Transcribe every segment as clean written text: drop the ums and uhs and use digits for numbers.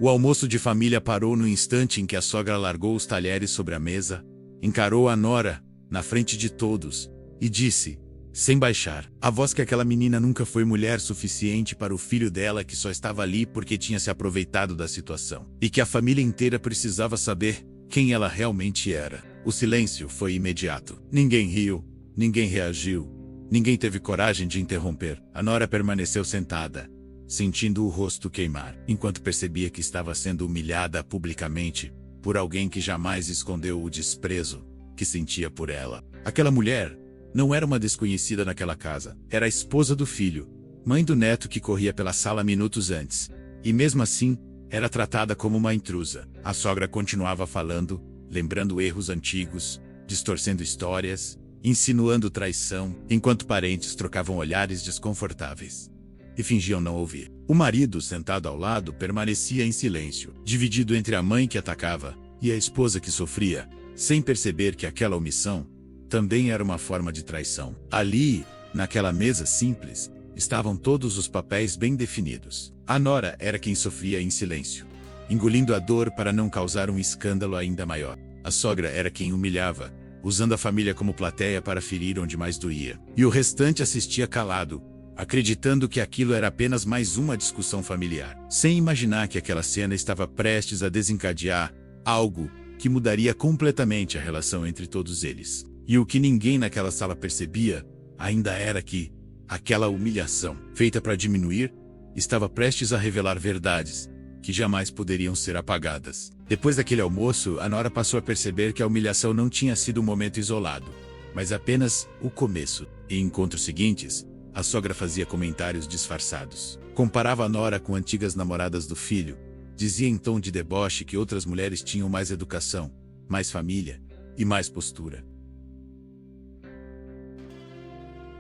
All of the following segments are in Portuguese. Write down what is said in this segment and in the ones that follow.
O almoço de família parou no instante em que a sogra largou os talheres sobre a mesa, encarou a nora, na frente de todos, e disse, sem baixar a voz, que aquela menina nunca foi mulher suficiente para o filho dela, que só estava ali porque tinha se aproveitado da situação, e que a família inteira precisava saber quem ela realmente era. O silêncio foi imediato. Ninguém riu, ninguém reagiu, ninguém teve coragem de interromper. A nora permaneceu sentada, sentindo o rosto queimar, enquanto percebia que estava sendo humilhada publicamente por alguém que jamais escondeu o desprezo que sentia por ela. Aquela mulher não era uma desconhecida naquela casa. Era a esposa do filho, mãe do neto que corria pela sala minutos antes. E mesmo assim, era tratada como uma intrusa. A sogra continuava falando, lembrando erros antigos, distorcendo histórias, insinuando traição, enquanto parentes trocavam olhares desconfortáveis e fingiam não ouvir. O marido, sentado ao lado, permanecia em silêncio, dividido entre a mãe que atacava e a esposa que sofria, sem perceber que aquela omissão também era uma forma de traição. Ali, naquela mesa simples, estavam todos os papéis bem definidos. A nora era quem sofria em silêncio, engolindo a dor para não causar um escândalo ainda maior. A sogra era quem humilhava, usando a família como plateia para ferir onde mais doía. E o restante assistia calado, acreditando que aquilo era apenas mais uma discussão familiar, sem imaginar que aquela cena estava prestes a desencadear algo que mudaria completamente a relação entre todos eles. E o que ninguém naquela sala percebia ainda era que aquela humilhação, feita para diminuir, estava prestes a revelar verdades que jamais poderiam ser apagadas. Depois daquele almoço, a nora passou a perceber que a humilhação não tinha sido um momento isolado, mas apenas o começo. Em encontros seguintes, a sogra fazia comentários disfarçados. Comparava a nora com antigas namoradas do filho, dizia em tom de deboche que outras mulheres tinham mais educação, mais família e mais postura.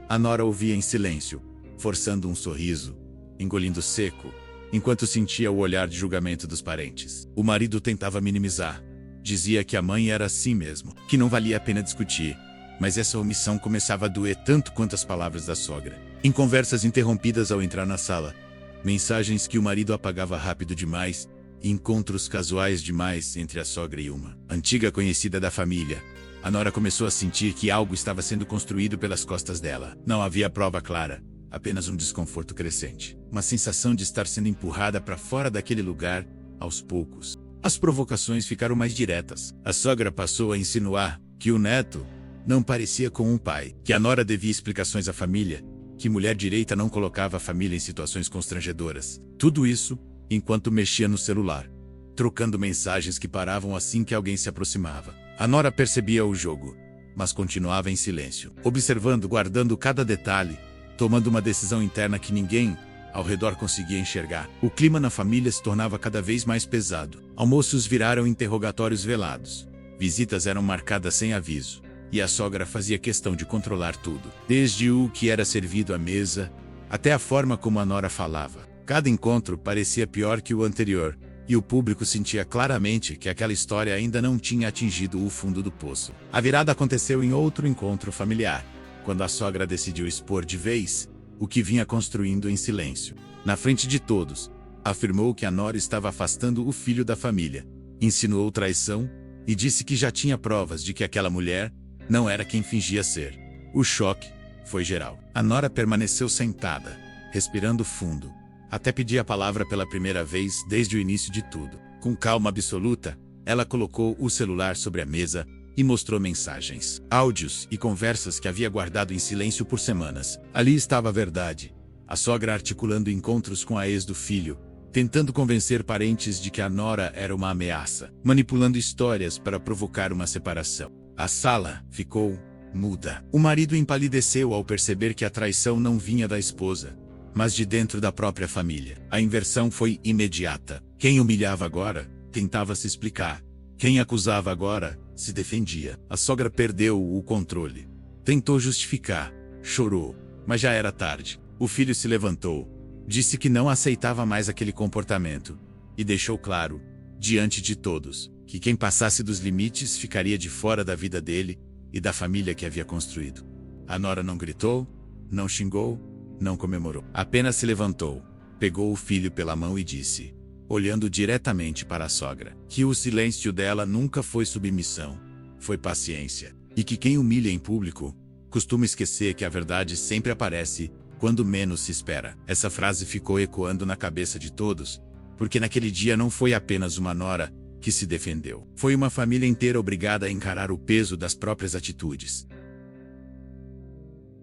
A nora ouvia em silêncio, forçando um sorriso, engolindo seco, enquanto sentia o olhar de julgamento dos parentes. O marido tentava minimizar. Dizia que a mãe era assim mesmo, que não valia a pena discutir, mas essa omissão começava a doer tanto quanto as palavras da sogra. Em conversas interrompidas ao entrar na sala, mensagens que o marido apagava rápido demais, e encontros casuais demais entre a sogra e uma antiga conhecida da família, a nora começou a sentir que algo estava sendo construído pelas costas dela. Não havia prova clara, apenas um desconforto crescente. Uma sensação de estar sendo empurrada para fora daquele lugar, aos poucos. As provocações ficaram mais diretas. A sogra passou a insinuar que o neto não parecia com um pai, que a nora devia explicações à família, que mulher direita não colocava a família em situações constrangedoras. Tudo isso enquanto mexia no celular, trocando mensagens que paravam assim que alguém se aproximava. A nora percebia o jogo, mas continuava em silêncio, observando, guardando cada detalhe, tomando uma decisão interna que ninguém ao redor conseguia enxergar. O clima na família se tornava cada vez mais pesado. Almoços viraram interrogatórios velados. Visitas eram marcadas sem aviso. E a sogra fazia questão de controlar tudo, desde o que era servido à mesa, até a forma como a nora falava. Cada encontro parecia pior que o anterior, e o público sentia claramente que aquela história ainda não tinha atingido o fundo do poço. A virada aconteceu em outro encontro familiar, quando a sogra decidiu expor de vez o que vinha construindo em silêncio. Na frente de todos, afirmou que a nora estava afastando o filho da família, insinuou traição e disse que já tinha provas de que aquela mulher não era quem fingia ser. O choque foi geral. A nora permaneceu sentada, respirando fundo, até pedir a palavra pela primeira vez desde o início de tudo. Com calma absoluta, ela colocou o celular sobre a mesa e mostrou mensagens, áudios e conversas que havia guardado em silêncio por semanas. Ali estava a verdade. A sogra articulando encontros com a ex do filho, tentando convencer parentes de que a nora era uma ameaça, manipulando histórias para provocar uma separação. A sala ficou muda. O marido empalideceu ao perceber que a traição não vinha da esposa, mas de dentro da própria família. A inversão foi imediata. Quem humilhava agora, tentava se explicar. Quem acusava agora, se defendia. A sogra perdeu o controle. Tentou justificar, chorou, mas já era tarde. O filho se levantou, disse que não aceitava mais aquele comportamento, e deixou claro, diante de todos, que quem passasse dos limites ficaria de fora da vida dele e da família que havia construído. A nora não gritou, não xingou, não comemorou. Apenas se levantou, pegou o filho pela mão e disse: olhando diretamente para a sogra. Que o silêncio dela nunca foi submissão, foi paciência. E que quem humilha em público costuma esquecer que a verdade sempre aparece quando menos se espera. Essa frase ficou ecoando na cabeça de todos, porque naquele dia não foi apenas uma nora que se defendeu. Foi uma família inteira obrigada a encarar o peso das próprias atitudes.